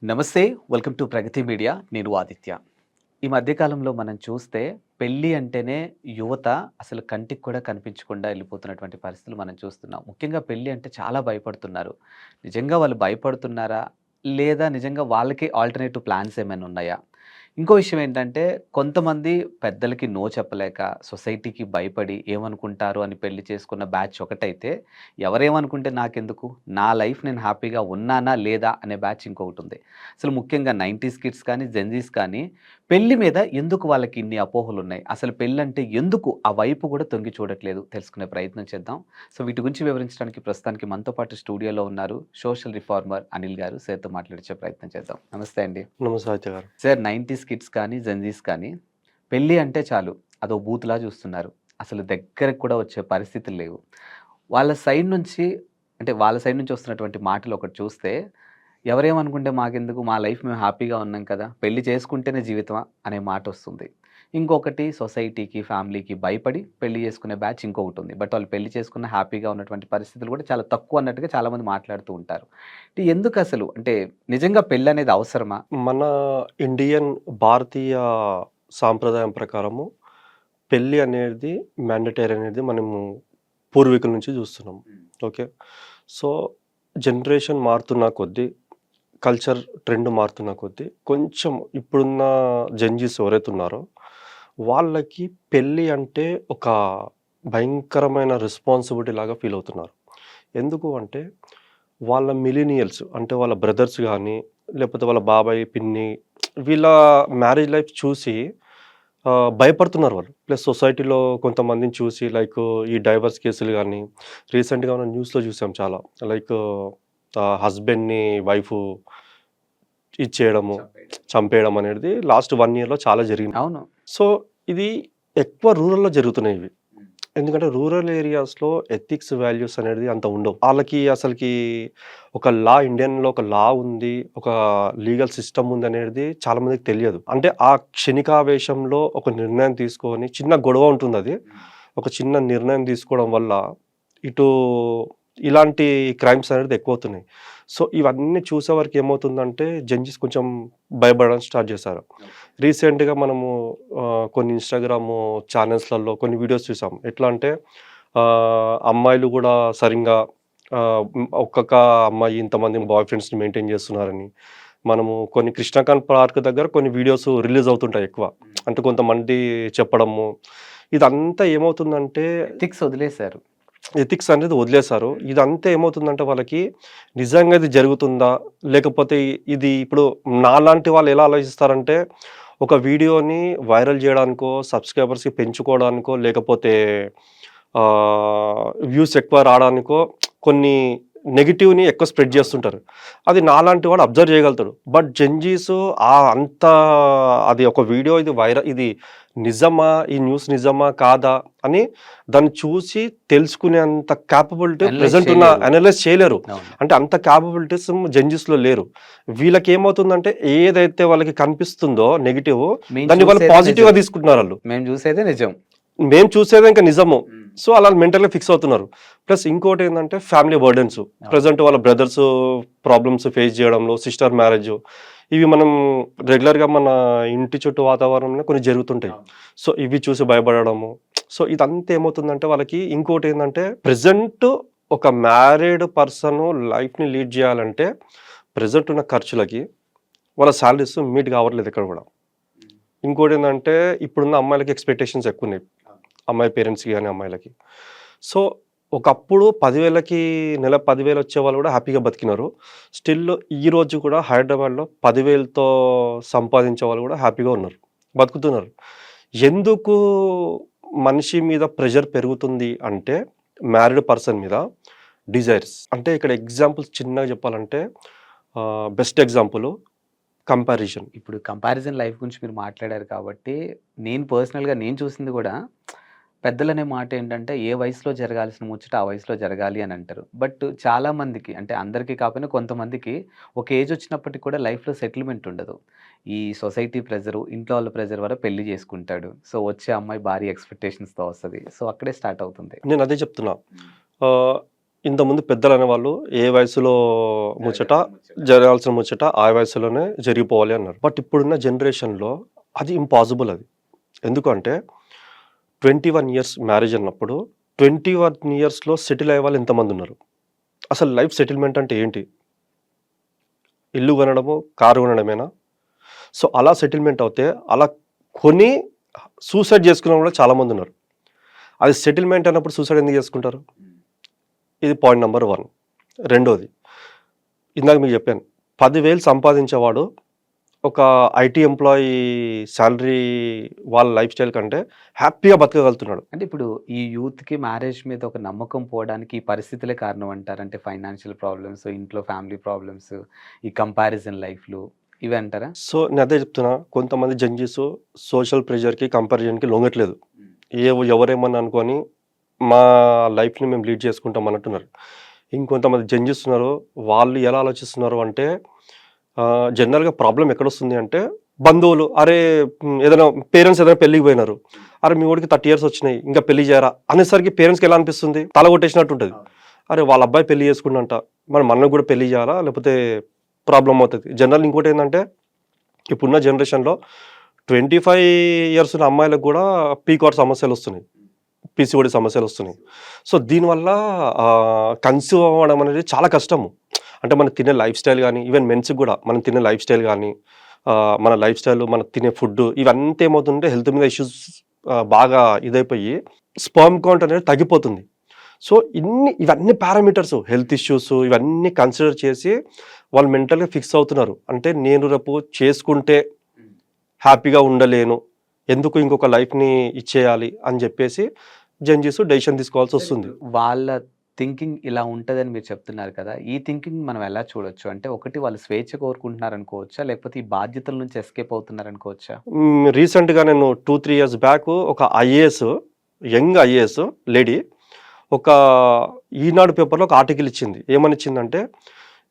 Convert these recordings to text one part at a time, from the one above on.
నమస్తే. Welcome to Pragati media. నేను ఆదిత్య. ఈ మధ్య కాలంలో మనం చూస్తే పెళ్లి అంటేనే యువత అసలు కంటికి కూడా కనిపించకుండా ఎళ్ళిపోతున్నటువంటి పరిస్థితులు మనం చూస్తున్నాం. ముఖ్యంగా పెళ్లి అంటే చాలా భయపడుతున్నారు. నిజంగా వాళ్ళు భయపడుతున్నారా? లేదా నిజంగా వాళ్ళకి ఆల్టర్‌నేటివ్ ప్లాన్స్ ఏమైనా ఉన్నాయా? ఇంకో విషయం ఏంటంటే కొంతమంది పెద్దలకి నో చెప్పలేక, సొసైటీకి భయపడి ఏమనుకుంటారు అని పెళ్లి చేసుకున్న బ్యాచ్ ఒకటైతే, ఎవరేమనుకుంటే నాకెందుకు? నా లైఫ్ నేను హ్యాపీగా ఉన్నానా? లేదా? అనే బ్యాచ్ ఇంకొకటుంది. అసలు ముఖ్యంగా 90స్ కిడ్స్ కానీ, జెన్‌జీస్ కానీ పెళ్లి మీద ఎందుకు వాళ్ళకి ఇన్ని అపోహలున్నాయి? అసలు పెళ్ళంటే ఎందుకు ఆ వైపు కూడా తొంగి చూడట్లేదు? తెలుసుకునే ప్రయత్నం చేద్దాం. సో, వీటి గురించి వివరించడానికి ప్రస్తుతానికి మనతో పాటు స్టూడియోలో ఉన్నారు సోషల్ రిఫార్మర్ అనిల్ గారు. సార్‌తో మాట్లాడించే ప్రయత్నం చేద్దాం. నమస్తే అండి. నమస్తే ఆదిత్య గారు. సార్ 90స్ కిడ్స్ కానీ, జెన్‌జీస్ కానీ పెళ్లి అంటే చాలు అదో బూత్‌లా చూస్తున్నారు. అసలు దగ్గరకి కూడా వచ్చే పరిస్థితులు లేవు. వాళ్ళ సైడ్ నుంచి వాళ్ళ సైడ్ నుంచి వస్తున్నటువంటి మాటలు ఒకటి చూస్తే, ఎవరేమనుకుంటే మాకెందుకు మా లైఫ్ మేము హ్యాపీగా ఉన్నాం కదా! పెళ్లి చేసుకుంటేనే జీవితమా అనే మాటొస్తుంది. ఇంకొకటి సొసైటీకి, ఫ్యామిలీకి భయపడి పెళ్లి చేసుకునే బ్యాచ్ ఇంకొకటుంది. బట్ వాళ్ళు పెళ్లి చేసుకున్న హ్యాపీగా ఉన్నటువంటి పరిస్థితులు కూడా చాలా తక్కువ అన్నట్టుగా చాలామంది మాట్లాడుతూ ఉంటారు. ఎందుకసలు? నిజంగా పెళ్లనేది అవసరమా? మన ఇండియన్ భారతీయ సాంప్రదాయం ప్రకారము పెళ్లి అనేది మ్యాండేటరీ అనేది మనము పూర్వీకుల నుంచి చూస్తున్నాం. ఓకే. సో, జనరేషన్ మారుతున్న కొద్దీ, కల్చర్ ట్రెండ్ మారుతున్న కొద్దీ కొంచెం ఇప్పుడున్న జెన్‌జీస్ ఎవరైతే ఉన్నారో వాళ్ళకి పెళ్లి అంటే ఒక భయంకరమైన రెస్పాన్సిబిలిటీ లాగా ఫీల్ అవుతున్నారు. ఎందుకు అంటే వాళ్ళ మిలీనియల్స్ అంటే వాళ్ళ బ్రదర్స్ గానీ, లేకపోతే వాళ్ళ బాబాయ్, పిన్ని వీళ్ళ మ్యారేజ్ లైఫ్ చూసి భయపడుతున్నారు వాళ్ళు. ప్లస్ సొసైటీలో కొంతమందిని చూసి ఈ డైవర్స్ కేసులు గానీ, రీసెంట్‌గా మనం న్యూస్‌లో చూసాం చాలా. లైక్ హస్బెండ్‌ని వైఫు ఇచ్చేయడము, చంపేయడం అనేది లాస్ట్ 1 ఇయర్‌లో చాలా జరిగింది. అవును. సో, ఇది ఎక్కువ రూరల్‌లో జరుగుతున్నాయి ఇవి. ఎందుకంటే రూరల్ ఏరియాస్‌లో ఎథిక్స్, వాల్యూస్ అనేది అంత ఉండవు. ఆళ్ళకి అసలకి ఒక ఇండియన్‌లో ఒక లా ఉంది. ఒక లీగల్ సిస్టమ్ ఉందనేది చాలా మందికి తెలియదు. అంటే ఆ క్షణికావేశంలో ఒక నిర్ణయం తీసుకొని చిన్న గొడవ ఉంటుందది. ఒక చిన్న నిర్ణయం తీసుకోవడం వల్ల ఇటు ఇలాంటి క్రైమ్స్ అనేది ఎక్కువవుతున్నాయి. సో, ఇవన్నీ చూసేవరకు ఏమవుతుందంటే జడ్జెస్ కొంచెం భయపడడం స్టార్ట్ చేశారు. రీసెంట్‌గా మనము కొన్ని ఇన్‌స్టాగ్రాము ఛానెల్స్‌లలో కొన్ని వీడియోస్ చూసాం. ఎట్లా అంటే అమ్మాయిలు గూడా సరింగా ఒక్కొక్క అమ్మాయి ఇంతమంది బాయ్ ఫ్రెండ్స్‌ని మెయింటైన్ చేస్తున్నారని, మనము కొన్ని కృష్ణకాంత్ పార్క్ దగ్గర కొన్ని వీడియోస్ రిలీజ్ అవుతుంటాయి ఎక్కువ. అంటే కొంతమంది చెప్పడము. ఇదంతా ఏమవుతుందంటే ఎథిక్స్ వదిలేసారు. ఎథిక్స్ అనేది వదిలేశారు. ఇదంతా ఏమవుతుందంటే వాళ్ళకి నిజంగా ఇది జరుగుతుందా? లేకపోతే ఇది ఇప్పుడు నాలాంటి వాళ్ళు ఎలా ఆలోచిస్తారంటే, ఒక వీడియోని వైరల్ జేయడానికో, సబ్‌స్క్రైబర్స్‌కి పెంచుకోవడానికో, లేకపోతే వ్యూస్ ఎక్కువ రావడానికో కొన్ని నెగెటివ్‌ని ఎక్కువ స్ప్రెడ్ జేస్తుంటారు. అది నాలాంటి వాడు అబ్జర్వ్ జేయగలుగుతాడు. బట్ జెన్‌జీస్ అంత అది ఒక వీడియో ఇది నిజమా? ఈ న్యూస్ నిజమా? కాదా? అని దాన్ని చూసి తెలుసుకునేంత కేపబిలిటీ అనలైజ్ ప్రెజెంట్ ఉన్న చేయలేరు. అనలైజ్ చేయలేరు. అవును. అంటే అంత కేపబిలిటీస్ జెన్‌జీస్‌లో లేరు. వీళ్ళకేమవుతుందంటే ఏదైతే వాళ్ళకి కనిపిస్తుందో నెగెటివ్ మేము దాన్ని వాళ్ళు చూసేదే నిజం. పాజిటివ్‌గా తీసుకుంటున్నారాళ్ళు. మేము చూసేదే నిజం. మేము చూసేదే ఇంక నిజము. హ్మ్. సో, అలా మెంటల్‌గా ఫిక్స్ అవుతున్నారు. ప్లస్ ఇంకోటేందంటే ఫ్యామిలీ బర్డెన్స్. అవును. ప్రెజెంట్ వాళ్ళ బ్రదర్స్ ప్రాబ్లమ్స్ ఫేస్ జేయడంలో, సిస్టర్ మ్యారేజ్ ఇవి మనం రెగ్యులర్‌గా మన ఇంటి చుట్టూ వాతావరణంలో కొన్ని జరుగుతుంటాయి. అవును. సో, ఇవి చూసి భయపడడము. సో, ఇదంతా ఏమవుతుందంటే వాళ్ళకి ఇంకోటేందంటే ప్రెజెంట్ ఒక మ్యారీడ్ పర్సన్ లైఫ్‌ని లీడ్ జేయాలంటే ప్రెజెంట్ ఉన్న ఖర్చులకి వాళ్ళ సాలరీస్ మీట్ కావట్లేదు ఎక్కడ గూడా. హ్మ్. ఇంకోటేందంటే ఇప్పుడున్న అమ్మాయిలకి ఎక్స్‌పెక్టేషన్స్ ఎక్కువున్నాయి. అమ్మాయి పేరెంట్స్‌కి గాని, అమ్మాయిలకి. సో, ఒకప్పుడు 10,000కి నెల 10,000 వచ్చేవాళ్ళు గూడా హ్యాపీగా బతికినారు. స్టిల్ ఈ రోజు కూడా హైదరాబాద్‌లో 10,000తో సంపాదించే వాళ్ళు గూడా హ్యాపీగా ఉన్నారు. బతుకుతున్నారు. ఎందుకు మనిషి మీద ప్రెషర్ పెరుగుతుంది అంటే, మ్యారీడ్ పర్సన్ మీద డిజైర్స్. అంటే ఇక్కడ ఎగ్జాంపుల్స్ చిన్నగా చెప్పాలంటే బెస్ట్ ఎగ్జాంపుల్ కంపారిజన్. ఇప్పుడు కంపారిజన్ లైఫ్ గురించి మీరు మాట్లాడారు కాబట్టి, నేను పర్సనల్‌గా నేను చూసింది గూడా పెద్దలనే మాట ఏంటంటే, ఏ వయసులో జరగాల్సిన ముచ్చట ఆ వయసులో జరగాలి అని అంటారు. బట్ చాలామందికి అందరికీ కాకపోయినా కొంతమందికి ఒక ఏజ్ వచ్చినప్పటికి కూడా లైఫ్‌లో సెటిల్‌మెంట్ ఉండదు. ఈ సొసైటీ ప్రెషరు, ఇంట్లో వాళ్ళ ప్రెషర్ వల్ల పెళ్లి చేసుకుంటాడు. సో, వచ్చే అమ్మాయి భారీ ఎక్స్‌పెక్టేషన్స్‌తో వస్తది. సో, అక్కడే స్టార్ట్ అవుతుంది. నేను అదే చెప్తున్నా. హ్మ్. ఆహ్, ఇంతకుముందు పెద్దలు అనేవాళ్ళు ఏ వయసులో ముచ్చట జరగాల్సిన ముచ్చట ఆ వయసులోనే జరిగిపోవాలి అన్నారు. బట్ ఇప్పుడున్న జనరేషన్‌లో అది ఇంపాసిబుల్ అది. ఎందుకంటే 21 ఇయర్స్ మ్యారేజ్ అన్నప్పుడు 21 ఇయర్స్‌లో సెటిల్ అయ్యే వాళ్ళు ఎంతమందున్నారు? అసలు లైఫ్ సెటిల్‌మెంట్ అంటే ఏంటి? ఇల్లు కొనడము, కారు కొనడమేనా? సో, అలా సెటిల్‌మెంట్ అవుతే అలా కొని సూసైడ్ చేసుకున్న వాళ్ళు కూడా చాలామందున్నారు. అది సెటిల్‌మెంట్ అన్నప్పుడు సూసైడ్ ఎందుకు చేసుకుంటారు? ఇది పాయింట్ నంబర్ 1. రెండోది ఇందాక మీకు చెప్పాను. 10,000 సంపాదించేవాడు ఒక ఐటీ ఎంప్లాయీ సాలరీ వాళ్ళ లైఫ్ స్టైల్ కంటే హ్యాపీగా బతకగలుగుతున్నాడు. అంటే ఇప్పుడు ఈ యూత్‌కి మ్యారేజ్ మీద ఒక నమ్మకం పోవడానికి ఈ పరిస్థితులే కారణం అంటారా? అంటే ఫైనాన్షియల్ ప్రాబ్లమ్స్, ఇంట్లో ఫ్యామిలీ ప్రాబ్లమ్స్, ఈ కంపారిజన్ లైఫ్‌లు ఇవే అంటారా? సో, నేను అదే చెప్తున్నా. కొంతమంది జడ్జెస్ సోషల్ ప్రెషర్‌కి, కంపారిజన్‌కి లొంగట్లేదు. ఎవరేమన్నా అనుకోని మా లైఫ్‌ని మేము లీడ్ చేసుకుంటాం అన్నట్టున్నారు. ఇంకొంతమంది జడ్జెస్ ఉన్నారు. వాళ్ళు ఎలా ఆలోచిస్తున్నారు అంటే జనరల్‌గా ప్రాబ్లమ్ ఎక్కడొస్తుంది అంటే బంధువులు ఏదైనా పేరెంట్స్ ఏదైనా పెళ్ళికి పోయినారు. మీ వోడికి 30 ఇయర్స్ వచ్చినాయి. ఇంకా పెళ్లి చేయరా? అనేసరికి పేరెంట్స్‌కి ఎలా అనిపిస్తుంది? తల కొట్టేసినట్టు ఉంటది. వాళ్ళ అబ్బాయి పెళ్లి చేసుకుండంట. మరి మనకు కూడా పెళ్లి చేయాలా? లేకపోతే ప్రాబ్లమ్ అవుతది. జనరల్ ఇంకోటేందంటే ఇప్పుడున్న జనరేషన్‌లో 25 ఇయర్స్ ఉన్న అమ్మాయిలకు కూడా పీకాట్ సమస్యలొస్తున్నాయి. పీసీఓడీ సమస్యలొస్తున్నాయి. సో, దీనివల్ల కన్సీవ్ అవ్వడం అనేది చాలా కష్టము. అంటే మనం తినే లైఫ్ స్టైల్ గానీ, ఈవెన్ మెన్స్‌కి గూడా మనం తినే లైఫ్ స్టైల్ గానీ, మన లైఫ్ స్టైల్, మనం తినే ఫుడ్డు ఇవంతా ఏమవుతుందంటే హెల్త్ మీద ఇష్యూస్ బాగా ఇదైపోయి స్పెర్మ్ కౌంట్ అనేది తగ్గిపోతుంది. సో, ఇవన్నీ పారామీటర్స్ హెల్త్ ఇష్యూస్ ఇవన్నీ కన్సిడర్ చేసి వాళ్ళు మెంటల్‌గా ఫిక్స్ అవుతున్నారు. అంటే నేను రేపు చేసుకుంటే హ్యాపీగా ఉండలేను. ఎందుకు ఇంకొక లైఫ్‌ని ఇచ్చేయాలి అని జెప్పేసి జడ్జెస్ డెసిషన్ తీసుకోవాల్సొస్తుంది. వాళ్ళ థింకింగ్ ఇలా ఉంటదని మీరు చెప్తున్నారు కదా! ఈ థింకింగ్ మనం ఎలా చూడొచ్చు? అంటే ఒకటి వాళ్ళు స్వేచ్ఛ కోరుకుంటున్నారనుకోవచ్చా? లేకపోతే ఈ బాధ్యతల నుంచి ఎస్కేప్ అవుతున్నారనుకోవచ్చా? రీసెంట్‌గా నేను 2, 3 ఇయర్స్ బ్యాక్ ఒక యంగ్ ఐఏఎస్ లేడీ ఒక ఈనాడు పేపర్‌లో ఒక ఆర్టికల్ ఇచ్చింది. ఏమనిచ్చిందంటే,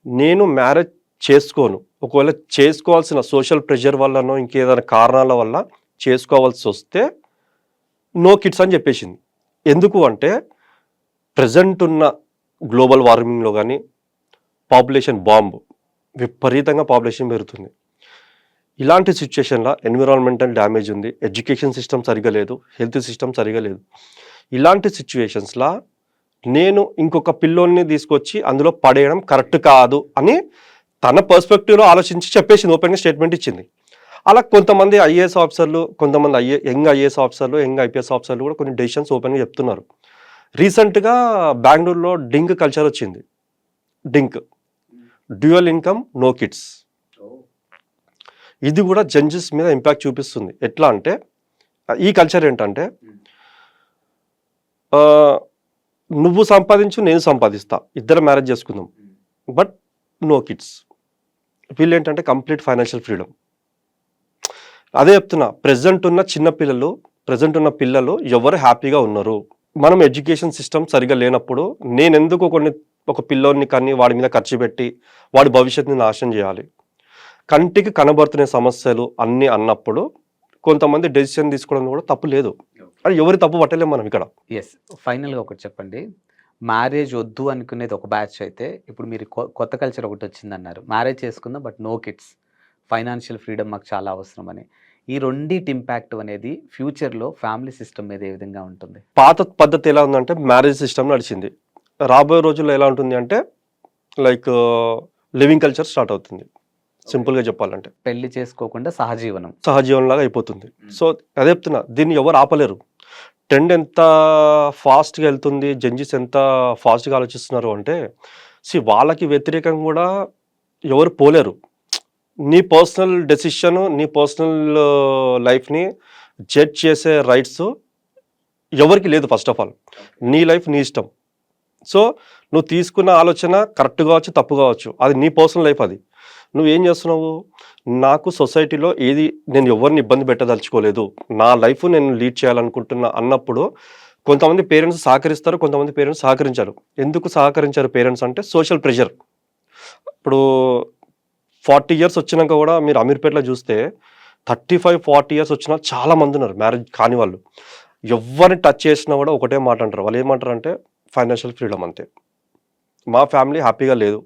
నేను మ్యారేజ్ చేసుకోను. ఒకవేళ చేసుకోవాల్సిన సోషల్ ప్రెషర్ వల్లనో, ఇంకేదైనా కారణాల వల్ల చేసుకోవాల్సొస్తే నో కిడ్స్ అని చెప్పేసింది. ఎందుకు అంటే, ప్రెజెంట్ ఉన్న గ్లోబల్ వార్మింగ్‌లో గానీ, పాపులేషన్ బాంబ్ విపరీతంగా పాపులేషన్ పెరుగుతుంది. ఇలాంటి సిట్యుయేషన్‌లో ఎన్విరాన్మెంటల్ డ్యామేజ్ ఉంది. ఎడ్యుకేషన్ సిస్టమ్ సరిగ్గా లేదు. హెల్త్ సిస్టమ్ సరిగ్గా లేదు. ఇలాంటి సిట్యుయేషన్స్‌ల నేను ఇంకొక పిల్లోడిని తీసుకొచ్చి అందులో పడేయడం కరెక్ట్ కాదు అని తన పర్స్పెక్టివ్‌లో ఆలోచించి చెప్పేసింది. ఓపెన్‌గా స్టేట్మెంట్ ఇచ్చింది. అలా కొంతమంది ఐఏఎస్ ఆఫీసర్లు, కొంతమంది యంగ్ ఐఏఎస్ ఆఫీసర్లు, యంగ్ ఐపీఎస్ ఆఫీసర్లు కూడా కొన్ని డెసిషన్స్ ఓపెన్‌గా చెప్తున్నారు. రీసెంట్‌గా బెంగుళూరులో డింక్ కల్చర్ వచ్చింది. DINK dual income no kids. ఇది కూడా జడ్జెస్ మీద ఇంపాక్ట్ చూపిస్తుంది. ఎట్లా అంటే ఈ కల్చర్ ఏంటంటే నువ్వు సంపాదించు, నేను సంపాదిస్తా, ఇద్దరం మ్యారేజ్ చేసుకుందాం, బట్ నో కిడ్స్. వీళ్ళేంటంటే కంప్లీట్ ఫైనాన్షియల్ ఫ్రీడమ్. అదే చెప్తున్నా, ప్రెజెంట్ ఉన్న పిల్లలు ఎవరు హ్యాపీగా ఉన్నారు? మనం ఎడ్యుకేషన్ సిస్టమ్ సరిగా లేనప్పుడు నేనెందుకు ఒక పిల్లోని కని వాడి మీద ఖర్చు పెట్టి వాడి భవిష్యత్తుని నాశనం చేయాలి? కంటికి కనబడుతున్న సమస్యలు అన్నీ అన్నప్పుడు కొంతమంది డెసిషన్ తీసుకోవడం కూడా తప్పు లేదు. అది ఎవరి తప్పు పట్టలేము మనం ఇక్కడ. యెస్. ఫైనల్‌గా ఒకటి చెప్పండి. మ్యారేజ్ వద్దు అనుకునేది ఒక బ్యాచ్ అయితే, ఇప్పుడు మీరు కొత్త కల్చర్ ఒకటొచ్చిందన్నారు. మ్యారేజ్ చేసుకుందాం but no kids. Financial freedom మాకు చాలా అవసరమని. ఈ రెండిటి ఇంపాక్ట్ అనేది ఫ్యూచర్‌లో ఫ్యామిలీ సిస్టమ్ మీద ఏ విధంగా ఉంటుంది? పాత పద్ధతి ఎలా ఉందంటే మ్యారేజ్ సిస్టమ్ నడిచింది. రాబోయే రోజుల్లో ఎలా ఉంటుంది అంటే లైక్ లివింగ్ కల్చర్ స్టార్ట్ అవుతుంది. సింపుల్‌గా చెప్పాలంటే. పెళ్లి చేసుకోకుండా సహజీవనం. సహజీవనంలాగా అయిపోతుంది. సో, అదే చెప్తున్నా, దీన్ని ఎవరు ఆపలేరు. ట్రెండ్ ఎంత ఫాస్ట్‌గా వెళ్తుంది, జడ్జెస్ ఎంత ఫాస్ట్‌గా ఆలోచిస్తున్నారు అంటే, వాళ్ళకి వ్యతిరేకంగా కూడా ఎవరు పోలేరు. నీ పర్సనల్ డెసిషన్, నీ పర్సనల్ లైఫ్‌ని జడ్జ్ చేసే రైట్స్ ఎవరికీ లేదు ఫస్ట్ ఆఫ్ ఆల్. నీ లైఫ్ నీ ఇష్టం. సో, నువ్వు తీసుకున్న ఆలోచన కరెక్ట్ కావచ్చు, తప్పు కావచ్చు. అది నీ పర్సనల్ లైఫ్ అది. నువ్వేం చేస్తున్నావు? నాకు సొసైటీలో నేను ఎవరిని ఇబ్బంది పెట్టదలుచుకోలేదు. నా లైఫ్ నేను లీడ్ చేయాలనుకుంటున్నా అన్నప్పుడు కొంతమంది పేరెంట్స్ సహకరిస్తారు, కొంతమంది పేరెంట్స్ సహకరించరు. ఎందుకు సహకరించరు పేరెంట్స్ అంటే సోషల్ ప్రెషర్. ఇప్పుడు 40 ఇయర్స్ వచ్చినాక కూడా మీరు అమీర్పేటలో చూస్తే 35, 40 ఇయర్స్ వచ్చిన చాలా మంది ఉన్నారు మ్యారేజ్ కాని వాళ్ళు. ఎవరిని టచ్ చేసినా కూడా ఒకటే మాట అంటారు. వాళ్ళు ఏమంటారంటే ఫైనాన్షియల్ ఫ్రీడమ్ అంతే. మా ఫ్యామిలీ హ్యాపీగా లేదు.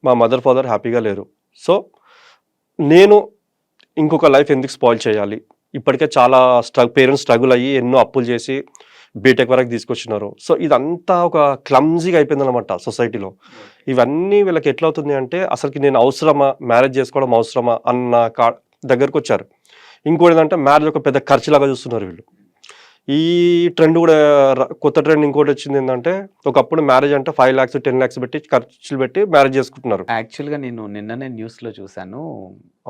మా మదర్, ఫాదర్ హ్యాపీగా లేరు. సో, నేను ఇంకొక లైఫ్ ఎందుకు స్పాయిల్ చేయాలి? ఇప్పటికే చాలా పేరెంట్స్ స్ట్రగుల్ అయ్యి ఎన్నో అప్పులు చేసి బీటెక్ వరకు తీసుకొచ్చినారు. సో, ఇదంతా ఒక క్లమ్జీగా అయిపోయిందనమాట సొసైటీలో. ఇవన్నీ వీళ్ళకి ఎట్లా అవుతుంది అంటే అసలుకి నేను అవసరమా? మ్యారేజ్ చేసుకోవడం అవసరమా? అన్న దగ్గరకొచ్చారు. ఇంకోటేంటంటే మ్యారేజ్ ఒక పెద్ద ఖర్చులాగా చూస్తున్నారు వీళ్ళు. ఈ ట్రెండ్ కూడా కొత్త ట్రెండ్ ఇంకోటొచ్చిందేందంటే, ఒకప్పుడు మ్యారేజ్ అంటే 5,00,000, 10,00,000 పెట్టి ఖర్చులు పెట్టి మ్యారేజ్ చేసుకుంటున్నారు. యాక్చువల్‌గా నేను నిన్ననే న్యూస్‌లో చూసాను.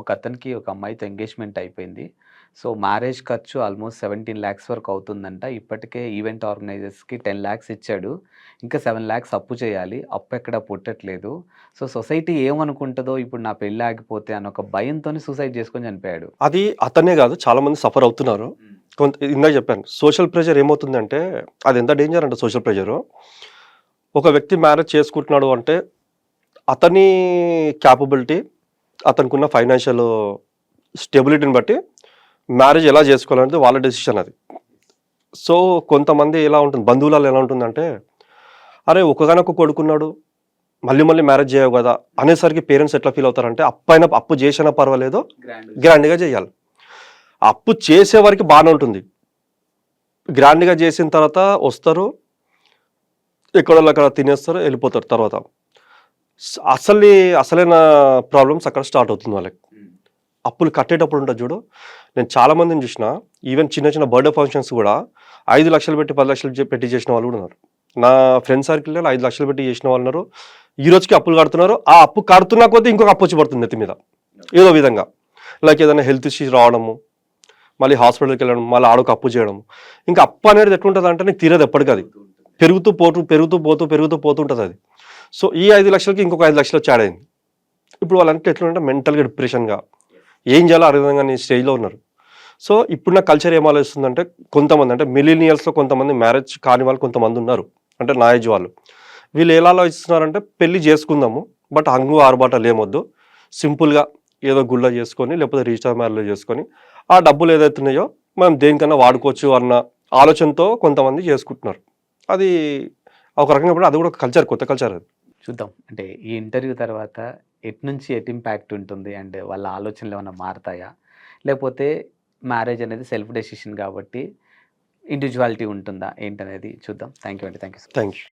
ఒక అతనికి ఒక అమ్మాయితో ఎంగేజ్‌మెంట్ అయిపోయింది. సో, మ్యారేజ్ ఖర్చు ఆల్మోస్ట్ 17,00,000 వరకు అవుతుందంట. ఇప్పటికే ఈవెంట్ ఆర్గనైజర్స్‌కి 10,00,000 ఇచ్చాడు. ఇంకా 7,00,000 అప్పు చేయాలి. అప్పు ఎక్కడ పుట్టట్లేదు. సో, సొసైటీ ఏమనుకుంటదో ఇప్పుడు నా పెళ్లి ఆగిపోతే అని ఒక భయంతోని సూసైడ్ చేసుకొని చనిపోయాడు. అది అతనే కాదు, చాలా మంది సఫర్ అవుతున్నారు. ఇందాక చెప్పాను. సోషల్ ప్రెషర్ ఏమవుతుందంటే, అది ఎంత డేంజర్ అంటే సోషల్ ప్రెషరు. ఒక వ్యక్తి మ్యారేజ్ చేసుకుంటున్నాడు అంటే, అతని క్యాపబిలిటీ, అతనికున్న ఫైనాన్షియల్ స్టెబిలిటీని బట్టి మ్యారేజ్ ఎలా చేసుకోవాలనేది వాళ్ళ డెసిషన్ అది. సో, కొంతమంది ఎలా ఉంటుంది, బంధువులలో ఎలా ఉంటుందంటే, అరే ఒక్కగానొక్క కొడుకున్నాడు, మళ్ళీ మళ్ళీ మ్యారేజ్ చేయవు కదా అనేసరికి పేరెంట్స్ ఎట్లా ఫీల్ అవుతారంటే, అప్పు చేసినా పర్వాలేదు, గ్రాండ్‌గా చేయాలి. అప్పు చేసే వరకు బాగానే ఉంటుంది. గ్రాండ్‌గా చేసిన తర్వాత వస్తారు, ఎక్కడోళ్ళు అక్కడ తినేస్తారు, వెళ్ళిపోతారు తర్వాత. అసలైన ప్రాబ్లమ్స్ అక్కడ స్టార్ట్ అవుతుంది వాళ్ళకి. అప్పులు కట్టేటప్పుడు ఉంటుంది చూడు, నేను చాలా మందిని చూసిన. ఈవెన్ చిన్న చిన్న బర్త్‌డే ఫంక్షన్స్ కూడా 5,00,000 పెట్టి, 10,00,000 పెట్టి చేసిన వాళ్ళు కూడా ఉన్నారు. నా ఫ్రెండ్ సర్కిల్‌లో 5,00,000 పెట్టి చేసిన వాళ్ళు ఉన్నారు. ఈ రోజుకి అప్పులు కడుతున్నారు. ఆ అప్పు కడుతున్న కొద్దీ ఇంకొక అప్పు వచ్చి పడుతుంది నెత్తి మీద. ఏదో విధంగా. లైక్ ఏదైనా హెల్త్ ఇష్యూస్ రావడము, మళ్ళీ హాస్పిటల్‌కి వెళ్ళడం, మళ్ళీ ఆడొక అప్పు చేయడం. ఇంకా అప్పు అనేది ఎట్లుంటదంటే నీకు తీరదు ఎప్పటికది. పెరుగుతూ పోతుంటదది. సో, ఈ 5,00,000కి ఇంకొక 5,00,000 వచ్చి యాడ్ అయింది. ఇప్పుడు వాళ్ళంతా ఎట్లుంటే మెంటల్‌గా డిప్రెషన్‌గా ఏం చేయాలో అర్థం కాని స్టేజ్‌లో ఉన్నారు. సో, ఇప్పుడున్న కల్చర్ ఏం ఆలోచిస్తుందంటే, కొంతమంది అంటే మిలీనియల్స్‌లో కొంతమంది మ్యారేజ్ కాని వాళ్ళు కొంతమంది ఉన్నారు. అంటే నా ఏజ్ వాళ్ళు. వీళ్ళు ఎలా ఆలోచిస్తున్నారంటే, పెళ్లి చేసుకుందాము, బట్ హంగు ఆర్భాటాలు ఏమొద్దు. సింపుల్‌గా ఏదో గుళ్ళో చేసుకొని, లేకపోతే రిజిస్టర్ మ్యారేజ్‌లో చేసుకొని, ఆ డబ్బులు ఏదైతే ఉన్నాయో మనం దేనికన్నా వాడుకోవచ్చు అన్న ఆలోచనతో కొంతమంది చేసుకుంటున్నారు. అది ఒక రకంగా చెప్పాలంటే అది కూడా ఒక కల్చర్, కొత్త కల్చర్ అది. చూద్దాం. అంటే ఈ ఇంటర్వ్యూ తర్వాత ఎట్నుంచి ఎటు ఇంపాక్ట్ ఉంటుంది? అండ్ వాళ్ళ ఆలోచనలు ఏమన్నా మారతాయా? లేపోతే మ్యారేజ్ అనేది సెల్ఫ్ డెసిషన్ కాబట్టి ఇండివిడ్యువాలిటీ ఉంటుందా? ఏంటనేది చూద్దాం. థాంక్ యూ అండి. Thank you so thank you.